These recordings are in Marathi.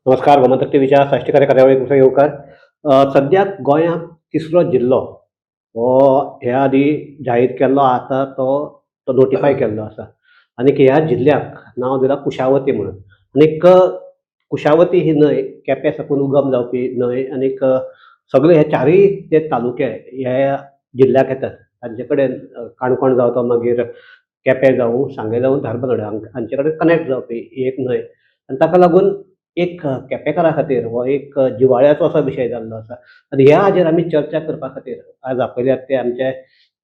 नमस्कार. गोमंतक टीव्हीच्या साश्टीकारी कार्यावळीक तुमचो येवकार. सद्याक गोंयांत तिसरो जिल्लो हो ह्या आदी जाहीर केल्लो आसा. तो नोटिफाय केल्लो आसा आनीक ह्या जिल्ल्याक नांव दिलां कुशावती म्हणून. आनीक कुशावती ही न्हंय केपें साकून उगम जावपी न्हंय आनीक सगळे हे चारय जे तालुके ह्या जिल्ल्याक येतात. तांचे कडेन काणकोण जावं तो मागीर केपें जावं सांगें जावं धारबांदोडा हांचे कडेन कनेक्ट जावपी ही एक न्हंय आनी ताका लागून एक केपेंकारा खातीर हो एक जिव्हाळ्याचो असो विशय जाल्लो आसा. आनी ह्या हाचेर आमी चर्चा करपा खातीर आज आपयल्यात ते आमचे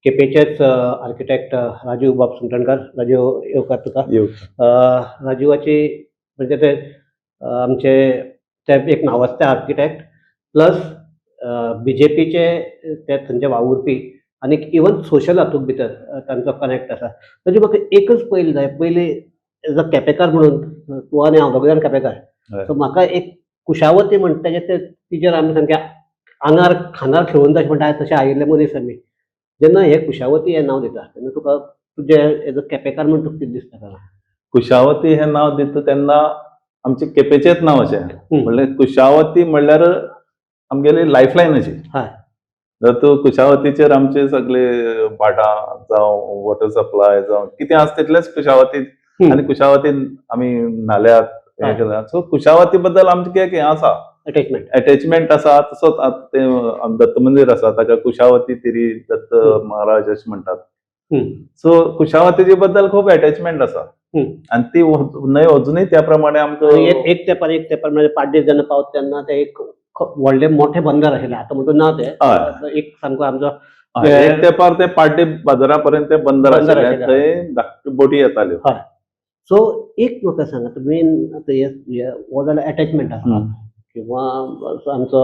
केपेंचेच आर्किटेक्ट राजू बाब सुंगटणकर. राजू येवकार तुका. राजूवाची म्हणजे ते आमचे ते एक नांवाजते आर्किटेक्ट प्लस BJPचे ते थंयचे वावुरपी आनीक इवन सोशल हातूंत भितर तांचो कनेक्ट आसा. ताजे म्हाका एकच पयलें जाय. पयलीं एज अ केपेंकार म्हणून तूं आनी हांव दोग जाण केपेंकार. सो म्हाका एक कुशावती म्हणटा तेजें तिजेर आमी सामके आंगार खांदार खेळून जाय म्हणटा तशें आयिल्ले मनीस आमी. जेन्ना हे कुशावती हें नांव दिता तेन्ना तुका तुजें एज अ केपेंकार म्हणून तुका कितें दिसता काय? कुशावती हे नाव दिता तेन्ना आमचे केपेंचेच नांव अशें. म्हणल्यार कुशावती म्हणल्यार आमगेली लायफलायन अशी. हय. जर तूं कुशावतीचेर आमचे सगळे भाटां जावं वॉटर सप्लाय जावं कितें आसा तितलेंच कुशावतीन आनी कुशावतीन आमी न्हाल्यात हें केलां. सो कुशावती बद्दल आमचें एक हें आसा, अटॅचमेंट आसा. तसोच आतां तें दत्त मंदीर आसा ताका कुशावती तिरी दत्त महाराज अशें म्हणटात. सो कुशावतीचे बद्दल खूब अटॅचमेंट आसा आनी ती न्हंय अजुनूय त्या प्रमाणे आमकां एक तेंपार म्हणजे पाड्डेर जेन्ना पावता तेन्ना ते एक व्हडलें मोठें बंदर आशिल्लें. आतां म्हणून ना तें एक सामको आमचो एक तेंपार ते पाड्डे बाजारा पर्यंत ते बंदर आशिल्लें. थंय धाकट्यो बोटी येताल्यो. हय. सो एक म्हाका सांग आतां मेन आतां हो जाल्यार अटॅचमेंट आसा किंवा आमचो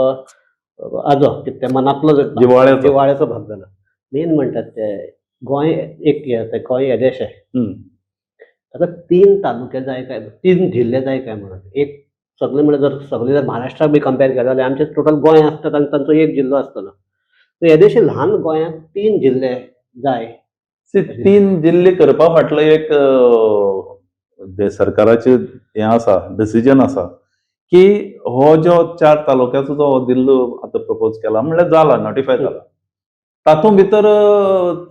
आजो कितें ते मनांतलो जिव्हाळ्याचो भाग जालो. मेन म्हणटात ते गोंय एक हें आसा, गोंय हे देश आहे. ताका 3 तालुके जाय काय 3 जिल्ले जाय काय म्हणून. एक सगळे जर महाराष्ट्राक बी कंपेर केलें जाल्यार आमचें टोटल गोंय आसता आनी तांचो एक जिल्लो आसतलो. सो हे देशे ल्हान गोंयांक 3 जिल्ले जाय. 3 जिल्ले करपा फाटलो एक सरकाराचें हें आसा, डिसिजन आसा की हो जो 4 तालुक्याचो जो जिल्लो आतां प्रपोज केला म्हणल्यार जाला, नोटिफाय जाला. तातूंत भितर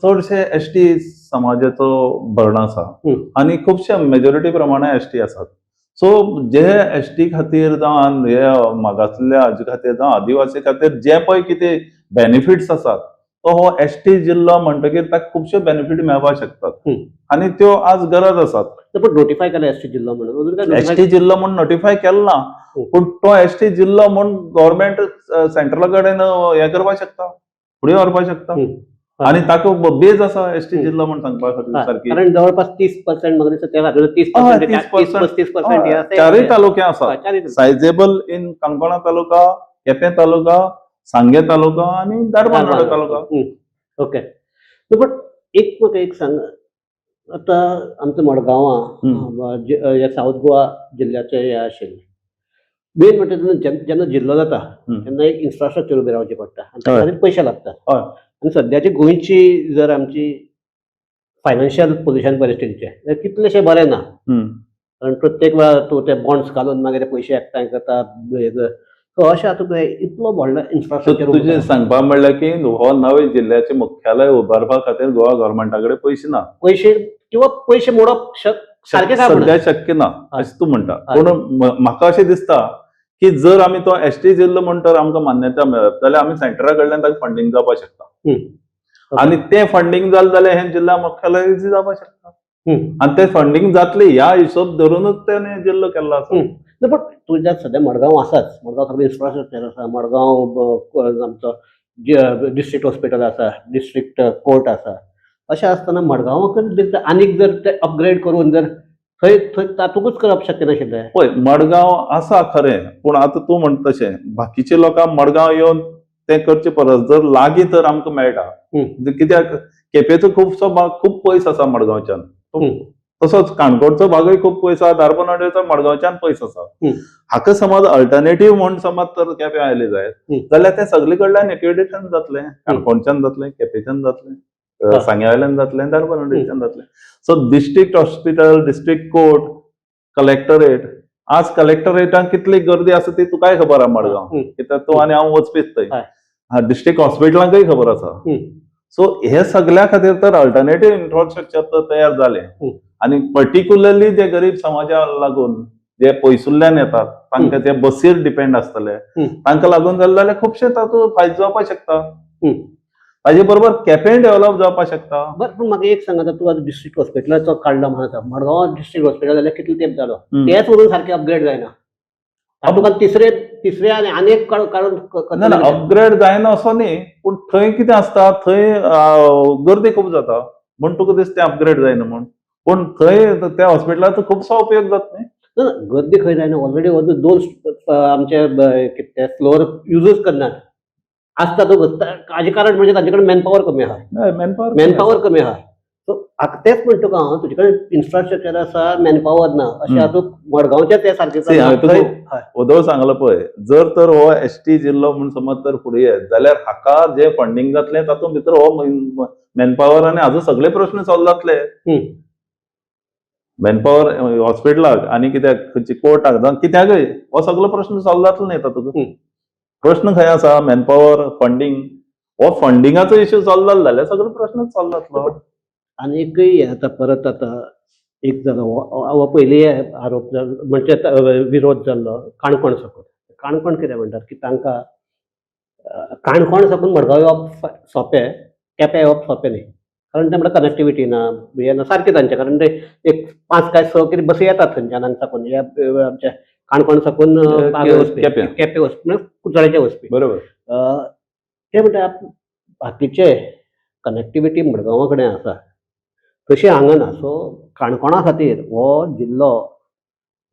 चडशे एसटी समाजाचो भरण आसा आनी खुबशे मेजॉरिटी प्रमाणे एसटी आसात. सो जे एसटी खातीर जावं हे मागासलेल्या हाजे खातीर जावं आदिवासी खातीर जे पळय कितें बेनिफिट्स आसात तो हो एसटी जिल्लो म्हणटकीर ताका खुबशे बेनिफीट मेळपाक शकतात आनी त्यो आज गरज आसात. पण नोटिफाय केला एसटी जिल्लो म्हणून. एसटी जिल्लो म्हणून नोटिफाय केलो ना, पूण तो एसटी जिल्लो म्हणून गव्हर्नमेंट सेंट्रला कडेन हें करपाक शकता, फुडें व्हरपाक शकता आनी ताका बेज आसा एसटी जिल्लो म्हणून सांगपा खातीर सारकी. कारण जवळपास 30% म्हाका दिसता त्या 30% चारय तालुके आसा. सायजेबल इन काणकोणा तालुका, केपें तालुका, सांगे तालुका आनी धारबांदोडा तालुका. ओके. पण एक म्हाका एक सांग, आतां आमच्या मडगांवां साऊथ गोवा जिल्ल्याचें हें आशिल्लें. मेन म्हणजे जेन्ना जिल्लो जाता तेन्ना एक इन्फ्रास्ट्रक्चर उबें रावचें पडटा आनी ताका खातीर पयशे लागतात. आनी सद्याची गोंयची जर आमची फायनान्शियल पोजिशन परिस्थितीचें जाल्यार कितलेशें बरें ना. कारण प्रत्येक वेळार तूं ते बॉन्ड्स घालून मागीर ते पयशे एकठांय करता. सो अशें हातूंत इतलो व्हडलो इन्फ्रास्ट्रक्चर तुजें सांगपा म्हणल्यार की हो नवे जिल्ल्याचें मुख्यालय उबारपा खातीर गोवा गव्हर्नमेंटा कडेन पयशे ना. पयशे मोडप सद्या शक्य ना अशें तूं म्हणटा. पूण म्हाका अशें दिसता की जर आमी तो एसटी जिल्लो म्हणटा आमकां मान्यता मेळत जाल्यार आमी सेंटरा कडल्यान ताका फंडींग जावपाक शकता आनी तें फंडींग जालें जाल्यार हें जिल्ला मुख्यालय इजी जावपाक शकता आनी तें फंडींग जातलें ह्या हिशोब धरूनच तेणें जिल्लो केल्लो आसा. पण तुज्या सद्या मडगांव आसाच. मडगांव सगळें इन्फ्रास्ट्रक्चर आसा. मडगांव आमचो डिस्ट्रिक्ट हॉस्पिटल आसा, डिस्ट्रिक्ट कोर्ट आसा. अशें आसतना मडगांवाकच आनीक जर ते अपग्रेड करून जर थंय तातूंतच करप शक्य नाशिल्लें. पळय मडगांव आसा खरें, पूण आतां तूं म्हणटा तशें बाकीचे लोकांक मडगांव येवन तें करचें परस जर लागीं तर आमकां मेळटा. कित्याक केपेंचो खुबसो भाग खूब पयस आसा मडगांवच्यान. तसोच काणकोणचो भागूय खूब पयस आसा, धारबांदोड्याचो मडगांवच्यान पयस आसा. हाका समज अल्टरनेटीव म्हूण समज तर केपें आयले जायत जाल्यार तें सगळे कडल्यान एक्युडेशन जातलें. काणकोणच्यान जातलें, केपेंच्यान जातलें, सांग्यावयल्यान जातलें, धारबांदोड्याच्यान जातलें. So district hospital, district court, collectorate आज कलेक्टरेटाक कितली गर्दी आसा ती तुकाय खबर आहा मडगांव, कित्याक तूं आनी हांव वचपीच थंय. हय. डिस्ट्रिक्ट हॉस्पिटलांकय खबर आसा. सो हे सगळ्या खातीर तर अल्टरनेटिव्ह इन्फ्रास्ट्रक्चर तर तयार जाले. आणि पर्टिक्युलरली जे गरीब समाजाक लागून जे पयसुल्ल्यान येतात तांकां ते बसीर डिपेंड आसतले, तांकां लागून जालें जाल्यार खुबशे तातूंत फायदो जावपाक शकता. ताजे बरोबर केपेंय डेव्हलप जावपाक शकता. बरं, पूण म्हाका एक सांग, आतां तूं आतां डिस्ट्रिक्ट हॉस्पिटलाचो काडलो म्हणटा, मडगांव डिस्ट्रिक्ट हॉस्पिटल जाल्यार कितलो तेंप जालो, तेच वरून सारकें अपग्रेड जायना. तुका तिसरे आनी एक काडून ना अपग्रेड जायना असो न्ही, पूण थंय कितें आसता, थंय गर्दी खूब जाता म्हूण तुका दिसता अपग्रेड जायना म्हूण. पूण थंय त्या हॉस्पिटलाचो खुबसो उपयोग जाता न्ही. ना गर्दी खंय जायना, ऑलरेडी दोन आमचे कितें फ्लोर युजच करनात. आसता तो हाजें कारण म्हणजे तांचे कडेन मॅनपॉवर कमी आहा. मॅनपॉवर कमी आहा. सो तेच म्हणटा तुका हांव, तुजे कडेन इन्फ्रास्ट्रक्चर आसा, मॅनपॉवर ना, अशें हातूंत मडगांवच्या ते सारकें उदो सांगलो पळय, जर तर हो एसटी जिल्लो म्हूण समज तर फुडें येत जाल्यार हाका जे फंडिंग जातलें तातूंत भितर हो मॅनपॉवर आनी हाजो सगळे प्रश्न सॉल्व जातले. मॅनपॉवर हॉस्पिटलाक आनी कित्याक खंयची कोर्टाक जावं कित्याकय हो सगळो प्रश्न सॉल्व जातलो न्ही तातूंत. प्रश्न खंय आसा, मॅनपॉवर, फंडिंग. हो फंडिंगाचो इश्यू सॉल्व जालो जाल्यार सगळो प्रश्न सॉल्व जातलो. आनी एकय आतां परत आतां एक जालो हो पयलीं आरोप जालो म्हणजे विरोध जाल्लो काणकोण साकून. काणकोण कितें म्हणटात की तांकां काणकोण साकून मडगांव येवप सोंपें, केपें येवप सोंपें न्ही. कारण ते म्हणटा कनेक्टिविटी ना, हें ना, सारकें तांचें. कारण ते एक 5 काय 6 कितें बसी येतात थंयच्यान साकून, आमच्या काणकोण साकून केपें वचपी म्हणजे कुट्टाळेचे वचपी. बरोबर. ते म्हणटा बाकीचे कनेक्टिविटी मडगांवा कडेन आसा तशी हांगा ना. सो काणकोणा खातीर हो जिल्लो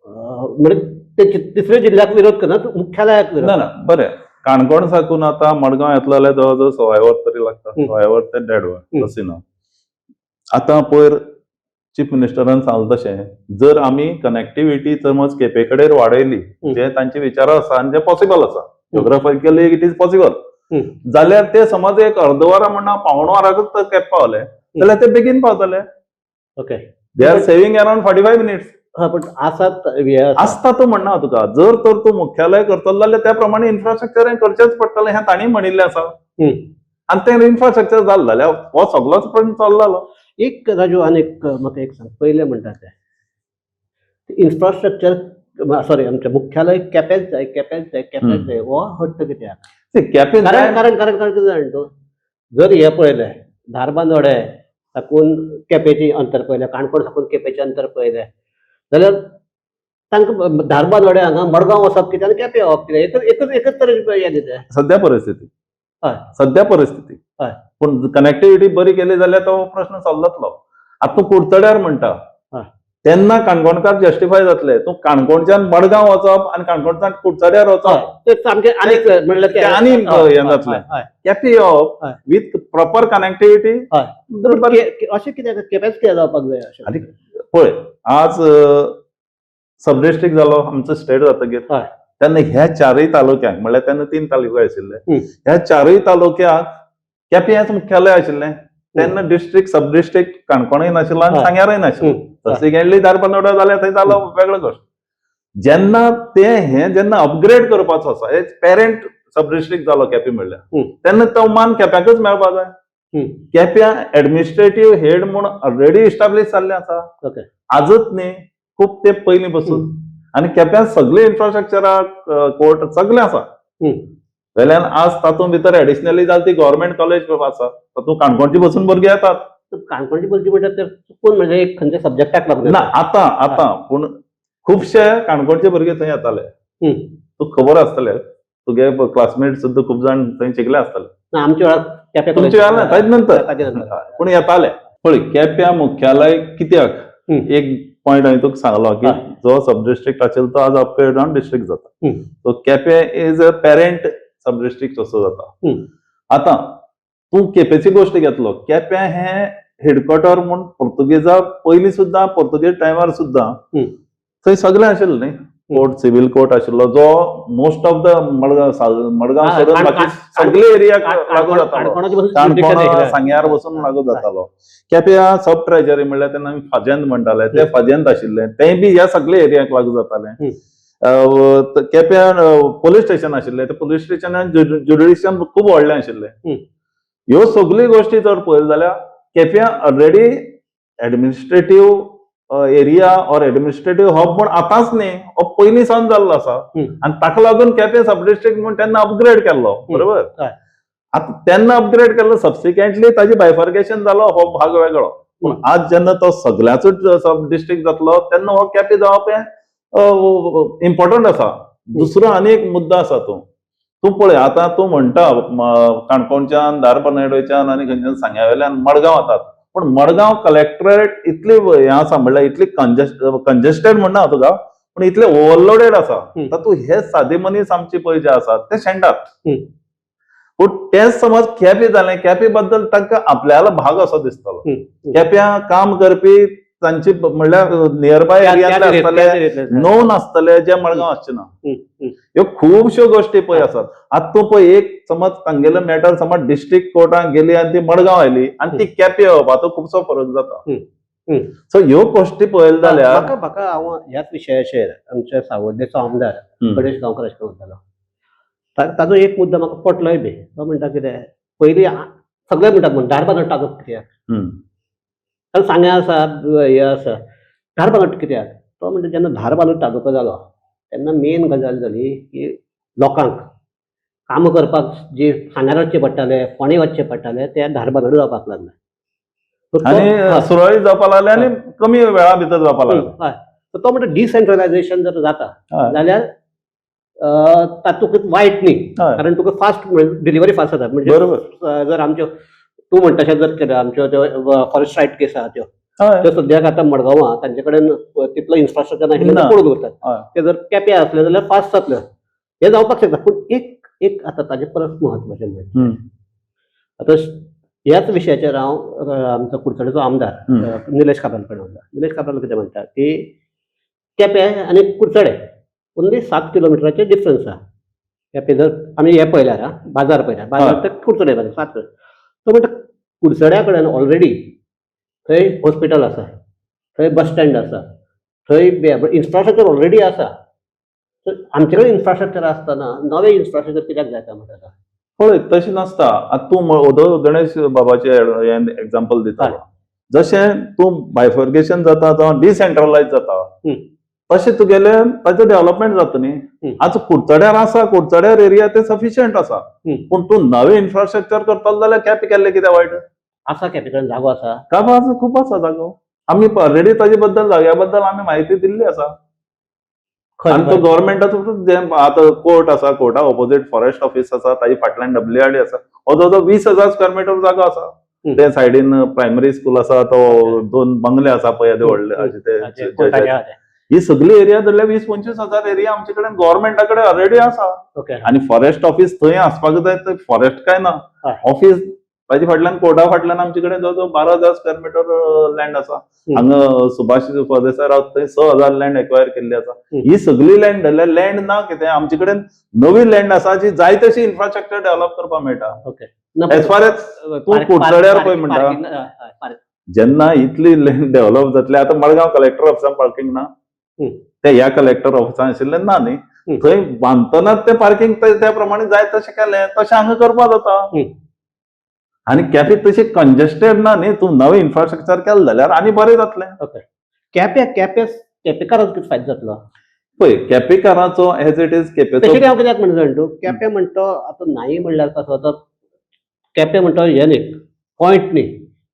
म्हणजे ते तिसऱ्या जिल्ल्याक विरोध करना, मुख्यालयाक विरोध. ना बरें, काणकोण साकून आतां मडगांव येतलो जाल्यार जवळ जवळ 6 वर तरी लागता. 6 वर ते 1.5 वर बसीन. आतां पयर चीफ मिनिस्टरान सांगलें तशें, जर आमी कनेक्टिविटी समज केपे कडेन वाडयली, जे तांचे विचार आसा आनी जे पॉसिबल आसा, जियोग्राफिकली इट इज पॉसिबल, जाल्यार ते समज एक अर्द वरां म्हणा पावण वराकूच केपें पावले जाल्यार ते बेगीन पावतले. Okay, they are saving around 45 minutes. पण आसात आसता तो म्हणना तुका. जर तर तूं मुख्यालय करतलो जाल्यार त्या प्रमाणे इन्फ्रास्ट्रक्चर करचेच पडटलें, हें तांणी म्हणिल्लें आसा. आनी तें इन्फ्रास्ट्रक्चर जालें जाल्यार हो सगळोच प्रश्न सॉल्व जालो. एक राजू, आनी म्हाका एक सांग, पयलें म्हणटा ते इन्फ्रास्ट्रक्चर सॉरी आमचें मुख्यालय केपेंच जाय हो हट्ट कित्याक? केपें कारण कितें जाण तूं, जर हे पळयलें धारबांदोडे साकून केपेंचें अंतर पळयलें, काणकोण साकून केपेंचें अंतर पळयलें जाल्यार तांकां धारबांदोडे हांगा मडगांव वचप कितें आनी केपें येवप कितें, एकच तरेचें हें दिता सद्या परिस्थिती. हय. पूण कनेक्टिविटी बरी केली जाल्यार तो प्रश्न सॉल्व जातलो. आतां तूं कुडचड्यार म्हणटा तेन्ना काणकोणकार जस्टिफाय जातले. तूं काणकोणच्यान मडगांव वचप आनी काणकोणच्यान कुडचड्यार वचप आनी हें जातलें. केपें येवप विथ प्रॉपर कनेक्टिविटी. अशें कित्याक केपेंच कित्याक जावपाक जाय अशें? पळय, आज सब डिस्ट्रिक्ट जालो आमचो स्टेट जातकीर तेन्ना ह्या 4य तालुक्यांक, म्हणल्यार तेन्ना 3 तालुके आशिल्ले, ह्या 4य तालुक्यांक केपें हेंच मुख्यालय आशिल्लें. तेन्ना डिस्ट्रिक्ट सब डिस्ट्रिक्ट काणकोणय नाशिल्लो आनी सांग्यारय नाशिल्लो. सबसिक्वेंटली धारबांदोडा जाल्यार थंय जालो वेगळो गोश्ट. जेन्ना जेन्ना अपग्रेड करपाचो आसा, एक पेरंट सब डिस्ट्रिक्ट जालो केपें म्हणल्यार, तेन्ना तो मान केप्याकच मेळपा जाय. केप्यां एडमिनिस्ट्रेटिव्ह हेड म्हूण ऑलरेडी इस्टाब्लीश जाल्लें आसा. आजच न्ही, खूब तेंप पयलीं पासून. आनी केप्यां सगळें इन्फ्रास्ट्रक्चराक कोर्ट सगळें आसा. जाल्यार आज तातूंत भितर एडिशनली जाल्यार ती गव्हर्नमेंट कॉलेज आसा, तातूंत काणकोणची बसून भुरगीं येतात. काणकोणची भुरगीं म्हणटात ते चुकून म्हणजे एक खंयच्या सब्जेक्टाक लागून ना. आतां पूण खुबशे काणकोणचे भुरगे थंय येताले. तुका खबर आसतलें, तुगे क्लासमेट सुद्दां खूब जाण थंय शिकले आसतले. आमच्या वेळार तुमच्या वेळार ताजे नंतर पूण येताले. पळय, केप्यां मुख्यालय कित्याक, एक पॉयंट हांवें तुका सांगलो की जो सब डिस्ट्रिक्ट आशिल्लो तो आज अपग्रेड जावन डिस्ट्रिक्ट जाता. So Quepem is a parent sub district असो जाता. आतां तूं केपेंची गोश्ट घेतलो, केपें हें हेडक्वॉर्टर म्हूण पोर्तुगेजा पयलीं सुद्दां, पोर्तुगेज टायमार सुद्दां थंय सगळें आशिल्लें न्ही. कोर्ट सिव्हिल कोर्ट आशिल्लो जो most of the Madgaon Madgaon हा, सोडून काण- बाकी काण- सगळे एरिया लागू काणकोण- जातालो. काणकोणाची बसून काणकोण jurisdiction आहे. सांग्यार बसून लागू जातालो. केप्यां सब ट्रेजरी म्हणल्यार तेन्ना आमी फाजंत म्हणटाले ते फाजंत आशिल्ले तेय बी ह्या सगळे एरियाक लागू जाताले. केप्यां पोलीस स्टेशन आशिल्ले ते पोलीस स्टेशनान ज्युडिशियन खूब व्हडलें आशिल्लें. ह्यो सगळ्यो गोष्टी जर पळयल्यो जाल्यार केप्यां already administrative area or administrative hub म्हण आतांच न्ही हो पयलीं सावन जाल्लो आसा आनी ताका लागून केपें सब डिस्ट्रिक्ट म्हण तेन्ना अपग्रेड केल्लो बरोबर. आतां तेन्ना अपग्रेड केल्लो सबसिक्वेंटली ताजें बायफर्गेशन जालो हो भाग वेगळो. पूण आज जेन्ना तो सगळ्याचोच सब डिस्ट्रिक्ट जातलो तेन्ना हो केपें जावप हें इम्पॉर्टंट आसा. दुसरो आनी एक मुद्दो आसा तूं पळय आतां तूं म्हणटा काणकोणच्यान धारबांदोडेच्यान आनी खंयच्यान सांग्यावेल्यान मडगांव वतात पण मडगांव कलेक्टरेट इतली हें आसा म्हणल्यार इतली कंजेस्टेड म्हणना हांव तुका पण इतले ओव्हरलोडेड आसा तातूंत हे सादे मनीस आमचे पळय जे आसात ते शेणटात. पूण तेच समज केपें जालें केपें बद्दल तांकां आपल्यालो भाग असो दिसतलो. केप्यां काम करपी तांची म्हणल्यार नियरबाय एरियांतले आसतले नोन आसतले जे मडगांव आसचे ना. ह्यो खुबश्यो गोश्टी पळय आसात. आतां तूं पळय एक समज तांगेलो मॅटर समज डिस्ट्रिक्ट कोर्टाक गेली आनी ती मडगांव आयली आनी ती केपें हांचो खुबसो फरक जाता. सो ह्यो गोश्टी पळयल्यो जाल्यार म्हाका हांव ह्याच विशयाचेर आमच्या सावर्डेचो आमदार गणेश गांवकर अशें म्हणटालो ताजो एक मुद्दो म्हाका पटलोय बी. तो म्हणटा कितें पयलीं सगळे म्हणटात धारबांदोड तालुको कित्याक कारण सांग्या आसा हे आसा धारबांदोड कित्याक. तो म्हणटा जेन्ना धारबांदोड तालुको जालो तेन्ना मेन गजाल जाली की लोकांक काम करपाक जे सांग्यार वचचें पडटालें फोंडें वचचें पडटालें ते धारबांदोड जावपाक लागलें. आनी सुरळीत जावपाक लागलें आनी कमी वेळा भितर जावपाक लागलें. हय तो म्हणटा डिसेंट्रलायझेशन जर जाता जाल्यार तातूंत वायट न्ही कारण तुका फास्ट डिलिव्हरी फास्ट जाता. म्हणजे जर आमच्यो तूं म्हणटा तशें जर केलें आमच्यो त्यो फॉरेस्ट रायट केस आहा त्यो सद्याक आतां मडगांवां तांचे कडेन तितलो इन्फ्रास्ट्रक्चर नाशिल्लें पडून उरतात. ते जर केपें आसले जाल्यार फास्ट जातले हें जावपाक शकता. पूण एक आतां ताजे परस म्हत्वाचें म्हणजे आतां ह्याच विशयाचेर हांव आमचो कुडचडेचो आमदार निलेश काब्राल कडेन उलयता. निलेश काब्राल कितें म्हणटा की केपें आनी कुडचडे ओन्ली 7 किलोमिटराचें डिफरन्स आहा. केपें जर आमी हें पळयल्यार बाजार पळयल्यार बाजार ते कुडचडे बाजार 7 किलोमिटर. तो म्हणटा कुडचड्या कडेन ऑलरेडी थंय हॉस्पिटल आसा थंय बस स्टँड आसा थंय इन्फ्रास्ट्रक्चर ऑलरेडी आसा. आमचे कडेन इन्फ्रास्ट्रक्चर आसतना नवें इन्फ्रास्ट्रक्चर कित्याक जाय म्हणटा. पळय तशें नासता. आतां तूं गणेश बाबाचें एग्जाम्पल दितालो जशें तूं बायफर्गेशन जाता जावं डिसेंट्रलायज जाता तशें तुगेलें ताचें डेव्हलपमेंट जाता न्ही. आज कुडचड्यार आसा कुडचड्यार एरिया ते सफिशियंट आसा पूण तूं नवें इन्फ्रास्ट्रक्चर करतलो जाल्यार केपें केल्लें कितें वायट आसा. केपें कडेन जागो आसा खूब आसा जागो. आमी ऑलरेडी ताजे बद्दल जाग्या बद्दल आमी म्हायती दिल्ली आसा. आनी तो गव्हर्मेंटाचो आतां कोर्ट आसा कोर्टा ऑपोजीट फॉरेस्ट ऑफिस आसा ताजे फाटल्यान WRD आसा हो जवळ 20,000 स्क्वेअर मीटर जागो आसा. ते सायडीन प्रायमरी स्कूल आसा तो 2 बंगले आसा पळय येदे व्हडले ही सगळी एरिया धरल्यार 20-25,000 एरिया आमचे कडेन गव्हर्मेंटा कडेन ऑलरेडी आसा. आनी फॉरेस्ट ऑफिस थंय आसपाक जाय फॉरेस्ट काय ना ऑफिस ताजे फाटल्यान कोर्टा फाटल्यान आमचे कडेन जवळ 12,000 स्क्वेअर मीटर लँड आसा. हांगा सुभाष फळदेसाय रावता थंय 6,000 लँड एक्वायर केल्ली आसा. ही सगळी लँड धरल्यार लँड ना कितें आमचे कडेन नवी लँड आसा जी जाय तशी इन्फ्रास्ट्रक्चर डेव्हलप करपाक मेळटा. एज फार एज तूं कुडचड्यार पळय म्हणटा जेन्ना इतली लँड डेव्हलप जातली आतां मडगांव कलेक्टर ऑफिसान पार्किंग ना ते ह्या कलेक्टर ऑफिसान आशिल्लें ना न्ही थंय बांदतनाच तें पार्किंग त्या प्रमाणे जाय तशें केलें तशें हांगा करपाक जाता. आनी केपें तशें कंजेस्टेड ना न्ही तूं नवें इन्फ्रास्ट्रक्चर केलें जाल्यार आनी बरें जातलें. केपेकारांचो कितें फायदो जातलो पळय केपेकारांचो एज इट इज केपें हांव कित्याक म्हणटा जाणा तूं केपें म्हणटा आतां न्हायी म्हणल्यार कसो तो केपें म्हणटा हें न्ही पॉयंट न्ही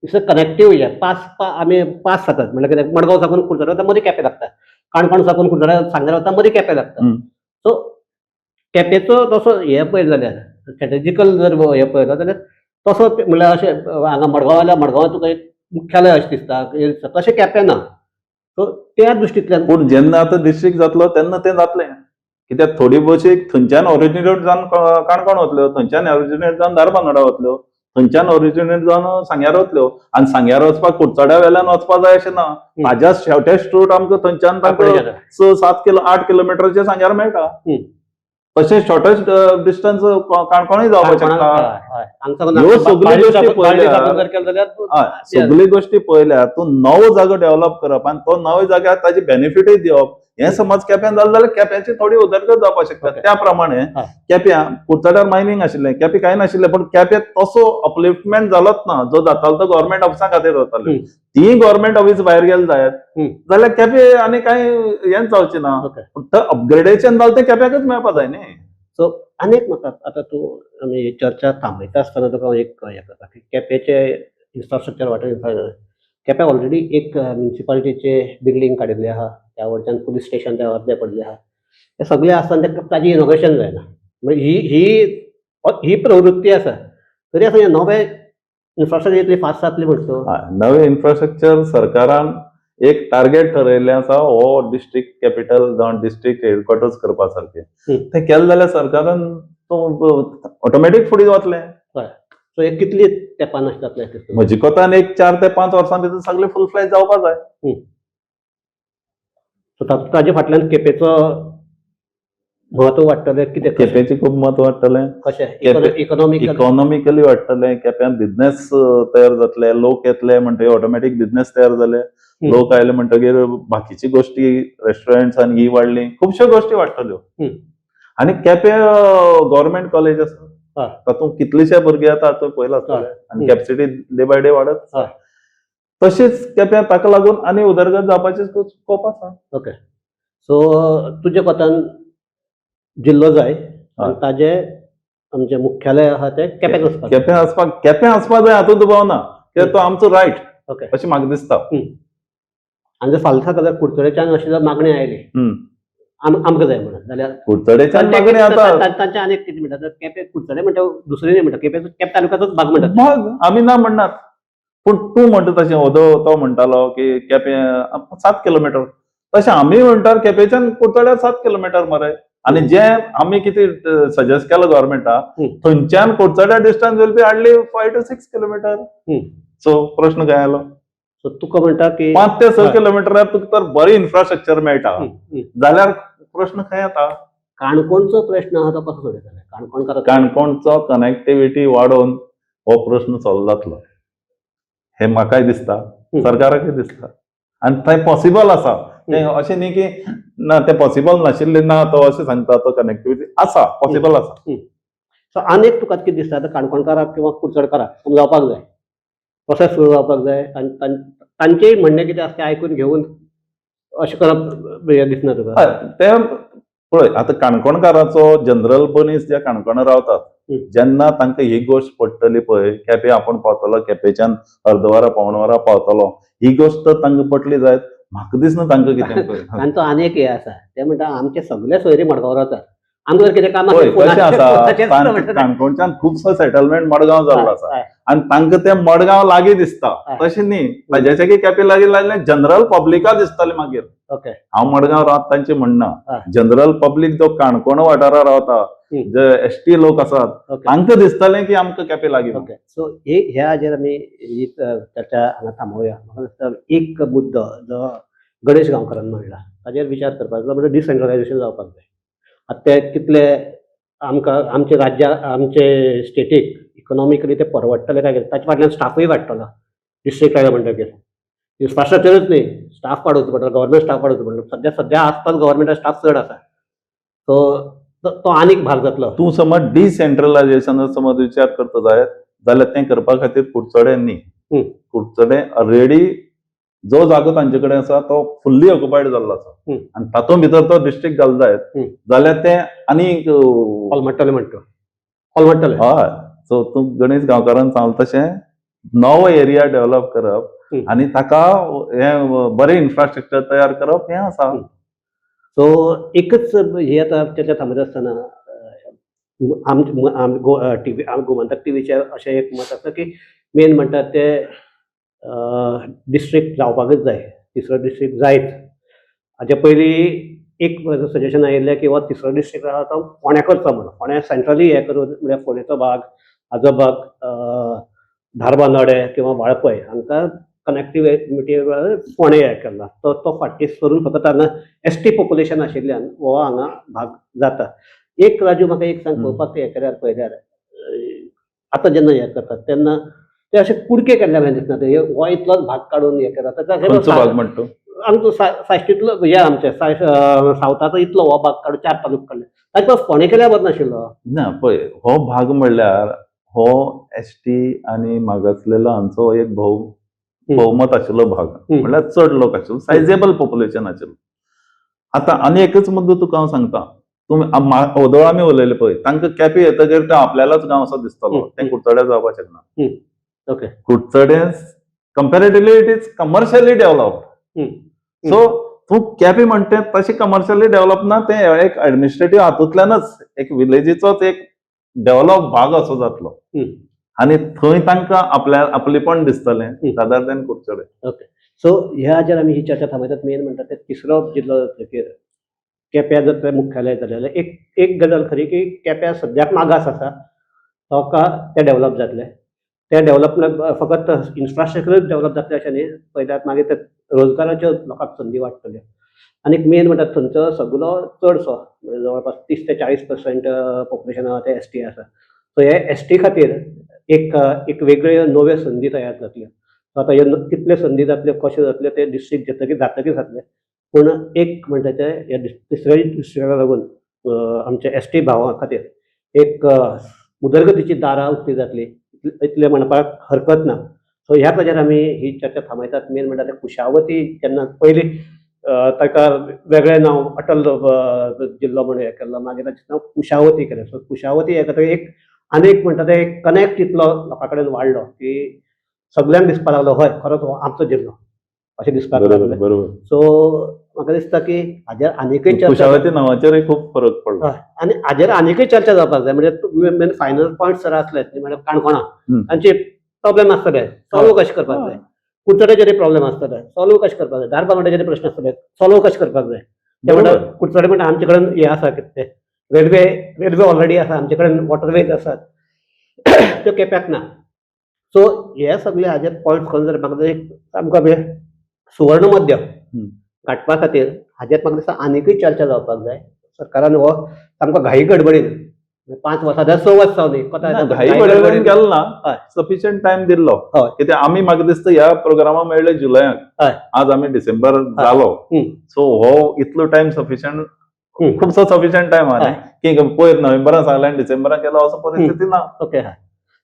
इट्स अ कनेक्टीव हें आमी पास जातात म्हणल्यार कितें मडगांव साकून कुडचड्या वता मदीं केपें लागता काणकोण साकून कुडचड्या सांग्यार वता मदीं केपें लागता. सो केपेंचो तसो हें पळयलो जाल्यार स्ट्रेटेजिकल जर हें पळयलो जाल्यार तसो म्हणल्यार अशें हांगा मडगांवां तुका एक मुख्यालय अशें दिसता तशें केपें ना. सो त्या दृश्टींतल्यान पूण जेन्ना आतां डिस्ट्रिक्ट जातलो तेन्ना तें जातलें कित्याक थोडी बशी थंयच्यान ऑरिजिनेट जावन काणकोण वतल्यो थंयच्यान ऑरिजिनेट जावन धारबांदोडा वतल्यो थंयच्यान ओरिजिनेट जावन सांग्यार वतल्यो आणि सांग्यार वचपाक कुडचड्या वेल्यान वचपाक जाय अशें ना. ताज्या शॉर्टेस्ट रूट आमकां थंयच्यान तांकां 6-7 8 किलोमीटरचे सांग्यार मेळटा. तशें शॉर्टेस्ट डिस्टन्स काणकोणूय जावपाक शकता. ह्यो सगळ्यो गोष्टी पळयल्यार सगळ्यो गोष्टी पळयल्यार तूं नवो जागो डेव्हलप करप आणि तो नव्या जाग्यार ताजी बेनिफिटूय दिवप हें समज केप्यां जालें जाल्यार केप्याची थोडी उदरगत जावपाक शकता. त्या प्रमाणे केप्यां कुडचड्यार मायनिंग आशिल्लें, केपें कांय नाशिल्लें, पण केपें तसो अपलिफ्टमेंट जालोच ना जो जातालो तो गव्हर्नमेंट ऑफिसां खातीर जातालो. ती गव्हर्नमेंट ऑफिस भायर गेले जायत जाल्यार केपें आनी कांय हेंच जावचें ना. फक्त अपग्रेडेशन जालें तें केप्याकच मेळपाक जाय न्ही. सो अनेक म्हाका आतां तूं आमी चर्चा थांबयता आसतना तुका एक हें करता की केपेंचे इन्फ्रास्ट्रक्चर वाटेन केपें ऑलरेडी एक म्युनिसिपालिटीचे बिल्डींग काडिल्ली आहा, त्या वयच्यान पुलीस स्टेशन त्या अर्दें पडलें आहा. हें सगळें आसतना ताजी इनोव्हेशन जायना. म्हणजे ही प्रवृत्ती आसा तरी आसतना हें नवें इन्फ्रास्ट्रक्चर इतली फास्ट जातली म्हणटो. नवें इन्फ्रास्ट्रक्चर सरकारान एक टार्गेट ठरयल्लें आसा हो डिस्ट्रिक्ट कॅपिटल जावं डिस्ट्रिक्ट हेडक्वॉर्टर्स करपा सारकें. तें केलें जाल्यार सरकारान ऑटोमॅटीक फुडें वतलें. सो हे कितली तेंपान अशें जातलें? म्हजे कोतान एक 4 ते 5 वर्सां भितर सगळें फूल फ्लॅज जावपाक जाय. सो ताजे फाटल्यान केपेंचो म्हत्व वाडटलें कितें? केपेंचें खूब म्हत्व वाडटलें. कशें? इकॉनॉमिकली वाडटलें. केप्यां बिझनेस तयार जातले, लोक येतले म्हणटकीर ऑटोमॅटीक बिझनेस तयार जाले. लोक आयले म्हणटकीर बाकीची गोष्टी रेस्टॉरंट्स आनी ही वाडली, खुबश्यो गोष्टी वाडटल्यो. आनी केपें गव्हर्नमेंट कॉलेज आसा, तातूंत कितलेशे भुरगे येतात तुवें पळयलां आसतलें आनी कॅपॅसिटी डे बाय डे वाडत. तशीच केप्यां ताका लागून आनी उदरगत जावपाची स्कोप आसा. ओके. सो तुजे कोतान जिल्लो जाय आनी ताजे आमचें मुख्यालय आहा तें केप्यां आसपाक केप्यां आसपाक जाय हातूंत दुबाव ना. तो आमचो रायट अशें म्हाका दिसता. आनी जर फाल्यां जाल्यार कुडचडेच्यान अशी जर मागणी आयली आमकां जाय म्हणून जाल्यार कुडचडेच्यान मागणी आतां तांचे आनीक कितें म्हणटा केपें कुडचडे म्हणटा दुसरें न्ही म्हणटा केपें तालुक्याचोच भाग म्हणटात. मग आमी ना म्हणनात, पूण तूं म्हणटा तशें तो म्हणटालो की केपें 7 किलोमीटर, तशें आमी म्हणटा केपेंच्यान कुडचड्यार 7 किलोमीटर मरे. आनी जे आमी कितें सजेस्ट केलां गव्हर्नमेंटाक थंयच्यान कुडचड्या distance will be hardly 5 to 6 kilometre. So प्रश्न काय आलो? सो तुका म्हणटा की 5 ते 6 किलोमिटरार तुका तर बरें इन्फ्रास्ट्रक्चर मेळटा जाल्यार प्रश्न खंय येता? काणकोणचो प्रश्न आहा तो कसो सोडयतले? काणकोणचो कनेक्टिविटी वाडोवन हो प्रश्न सॉल्व जातलो हें म्हाकाय दिसता, सरकाराकय दिसता. आनी थंय पॉसिबल आसा. तें अशें न्ही की ना तें पॉसिबल नाशिल्लें ना तो अशें सांगता तो कनेक्टिविटी आसा, पॉसिबल आसा. सो आनीक तुका कितें दिसता आतां काणकोणकाराक किंवा कुडचडकाराक समजावपाक जाय, प्रोसेस सुरू जावपाक जाय आनी तांचेय म्हणणें कितें आसा तें आयकून घेवन अशें करप हें दिसना तुका? तें पळय आतां काणकोणकाराचो जनरल मनीस जे काणकोणा रावतात जेन्ना तांकां ही गोश्ट पडटली पळय केपें आपूण पावतलो, केपेंच्यान अर्दवरा पावण वरा पावतलो, ही गोश्ट तांकां पटली जायत म्हाका दिसना तांकां कितें. तांचो आनीक हें आसा ते म्हणटा आमचे सगळे सोयरी मडगांव रावतात, आमकां जर कितें काम कशें आसा काणकोणच्यान खुबसो सेटलमेंट मडगांव जाल्लो आसा आनी तांकां तें मडगांव लागीं दिसता. तशें न्ही, ताज्याचे केपें लागीं लागलें जनरल पब्लिकाक दिसतालें मागीर. हांव मडगांव रावता तांचें म्हणना, जनरल पब्लीक जो काणकोण वाठारांत रावता जे एसटी लोक आसात तांकां दिसतालें की आमकां केपें लागीं. सो ह्या हाजेर आमी ही चर्चा हांगा थांबोवया. म्हाका दिसता एक मुद्दो जो गणेश गांवकारान मांडला ताजेर विचार करपाक जाय, म्हणजे डिसेंट्रलायझेशन जावपाक जाय. आतां तें कितले आमकां आमचे राज्या आमचे स्टेटीक इकॉनॉमिकली ते परवडटले काय ताचे फाटल्यान स्टाफूय वाडटलो. डिस्ट्रिक्ट लायला म्हणटकीर इन्फ्रास्ट्रक्चरच न्ही, स्टाफ वाडोवचो पडटलो, गव्हर्नमेंट स्टाफ वाडोवचो पडटलो. सध्या आसपास गव्हर्नमेंटा स्टाफ चड आसा, सो तो आनीक भाग जातलो. तूं समज डिसेंट्रलायझेशन समज विचार करता जाल्यार तें करपा खातीर कुडचडे न्ही, कुडचडे ऑलरेडी जो जागो तांचे कडेन आसा तो फुल्ली ऑक्युपायड जाल्लो आसा आनी तातूंत भितर तो डिस्ट्रिक्ट घालूं जायत जाल्यार तें आनीक कोलमट्टलें म्हणटा. हय. सो तूं गणेश गांवकारान सांगलें तशें नवो एरिया डेव्हलप करप आनी ताका हें बरें इन्फ्रास्ट्रक्चर तयार करप हें आसा. सो एकच ही आतां चर्चा थांबयता आसतना गोमंतक टीव्हीचेर अशें एक मत आसा की मेन म्हणटात ते डिस्ट्रिक्ट जावपाकच जाय, तिसरो डिस्ट्रिक्ट जायत. हाचे पयलीं एक सजेशन आयिल्लें की हो तिसरो डिस्ट्रिक्ट आसा तो फोंड्या करचो म्हणून, फोंड्या सेंट्रली हें करून म्हणजे फोंडेचो भाग आजोबाग धारबांदोडे किंवा वाळपय हांकां कनेक्टिविटी फोंडे हे केला तो फाटी सरून फकत हांगा एसटी पॉप्युलेशन आशिल्ल्यान हो हांगा भाग जाता. एक राजू म्हाका एक सांग पळोवपाक हे केल्यार पळयल्यार आतां जेन्ना हे करतात तेन्ना ते अशे कुडके केल्ल्या भशेन दिसना. ते हो इतलोच भाग काडून हे केला खंयचो भाग म्हणटा आमचो साश्टींतलो हे आमचे सावथाचो इतलो हो भाग काडून 4 तालुके काडले ताका फोंडे केल्या बरो नाशिल्लो. ना पळय हो भाग म्हणल्यार हो एसटी आणि मागासलेलो हांचो एक भौमत आशिल्लो भाग म्हणल्यार चड लोक आशिल्लो सायजेबल पॉप्युलेशन आशिल्लो. आतां आनी एकच मुद्दो तुका हांव सांगता. तुमी वोदोळ आमी उलयले पळय तांकां केपें येतकीर तो आपल्यालाच गांव असो दिसतलो. ते कुडचड्यार जावपाक शकना. Okay. Kudchade comparatively it is commercially developed. So तूं केपें म्हणटा तशें कमर्शियली डेव्हलप ना. ते एक एडमिनिस्ट्रेटिव्ह हातूंतल्यानच एक विलेजीचोच एक डेव्हलप भाग असो जातलो आणि थंय तांकां आपलेपण दिसतलें rather than Kudchade. Okay. So ह्या हाजेर आमी ही चर्चा थांबयतात. मेन म्हणटा ते तिसरो जिल्लो जातकीर केप्यां जर ते मुख्यालय जालें जाल्यार एक गजाल खरी की केप्यां सद्याक मागास आसा ताका ते डेव्हलप जातले. ते डेव्हलपमेंट फकत इन्फ्रास्ट्रक्चरच डेव्हलप जातले अशें न्ही. पळयल्यार मागीर ते रोजगाराच्यो लोकांक संदी वाडटल्यो. आनी मेन म्हणटा थंयचो सगळो चडसो म्हणजे जवळपास 30 ते 40% पॉप्युलेशन ते एसटी आसा. सो हे एसटी खातीर एक वेगळ्यो नव्यो संदी तयार जातल्यो. आतां ह्यो कितल्यो संदी जातल्यो कश्यो जातल्यो ते डिस्ट्रिक्ट जातकीर जातले. पूण एक म्हणटा ते ह्या तिसऱ्या डिस्ट्रिक्टाक लागून आमच्या एसटी भावां खातीर एक उदरगतीची दारां उक्ती जातली इतलें म्हणपाक हरकत ना. सो ह्या ताजेर आमी ही चर्चा थांबयतात. मेन म्हणटा ते कुशावती जेन्ना पयलीं ताका वेगळें नांव अटल जिल्लो म्हणून हे केल्लो मागीर ताचें नांव कुशावती केलें. सो कुशावती हे खातीर आनीक म्हणटा ते कनेक्ट इतलो लोकां कडेन वाडलो की सगळ्यांक दिसपाक लागलो हय खरोच हो आमचो जिल्लो अशें दिसपाक लागलें. सो म्हाका दिसता की हाजेर आनीकय चर्चा कुशावती नांवाचेरय खूब फरक पडलो आनी हाजेर आनीकय चर्चा जावपाक जाय. म्हणजे फायनल पॉयंट्स जर आसले म्हणजे काणकोणा तांचे प्रॉब्लेम आसतले सॉल्व कशें करपाक जाय. कुडचड्याचेर प्रॉब्लेम आसतले सॉल्व कशें करपाक जाय. धारबांदोड्याचेर प्रश्न आसतले सॉल्व कशें करपाक जाय. ते म्हणटा कुडचडे म्हणटा आमचे कडेन हे आसा कितें ते रेल्वे ऑलरेडी आसा. आमचे कडेन वॉटरवेज आसात त्यो केप्याक ना. सो हे सगळे हाजेर पॉयंट्स करून जर म्हाका सामको सुवर्ण मध्य गाठपा खातीर हाजेर म्हाका दिसता आनीकय चर्चा जावपाक जाय. सरकारान हो सामको घाई गडबडीन 5 वर्सां 6 वर्सां न्ही घाई गडबडीन केलो ना. सफिशियंट टायम दिल्लो कित्याक आमी म्हाका दिसता ह्या प्रोग्रामा मेळ्ळे जुलयाक. आज आमी डिसेंबर जालो. सो हो इतलो टायम सफिशियंट खुबसो सफिशियंट टायम आहा की पयर नोव्हेंबरान सांगलें आनी डिसेंबरान केलो असो परिस्थिती ना. ओके.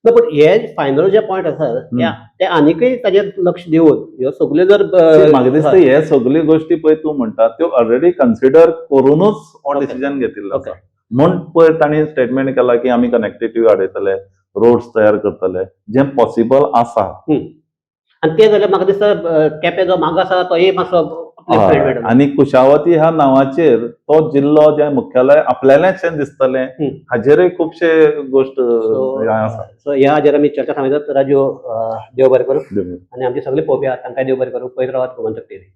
पण हे फायनल जे पॉयंट आसा ते आनीकय ताजेर लक्ष दिवन ह्यो सगळ्यो जर म्हाका दिसता हे सगळ्यो गोष्टी पळय तूं म्हणटा त्यो ऑलरेडी कन्सिडर करूनच हो डिसिजन घेतिल्लो आसा. म्हूण पळय तांणी स्टेटमेंट केला की आमी कनेक्टिव्हिटी वाडयतले रोड्स तयार करतले जे पॉसिबल आसा. आनी ते जाल्यार म्हाका दिसता केपें जो मागास आसा तोय मातसो आनी कुशावती ह्या नांवाचेर तो जिल्लो जे मुख्यालय आपल्यालेंशें दिसतलें हाजेरय खुबशे गोश्ट आसा. सो ह्या हाजेर आमी चर्चा थांबयतात. राजू देव बरें करूं आनी आमचे सगळे पळोवपी आहात तांकांय देव बरें करूं. पळयत रावात गोमंतक टीव्ही.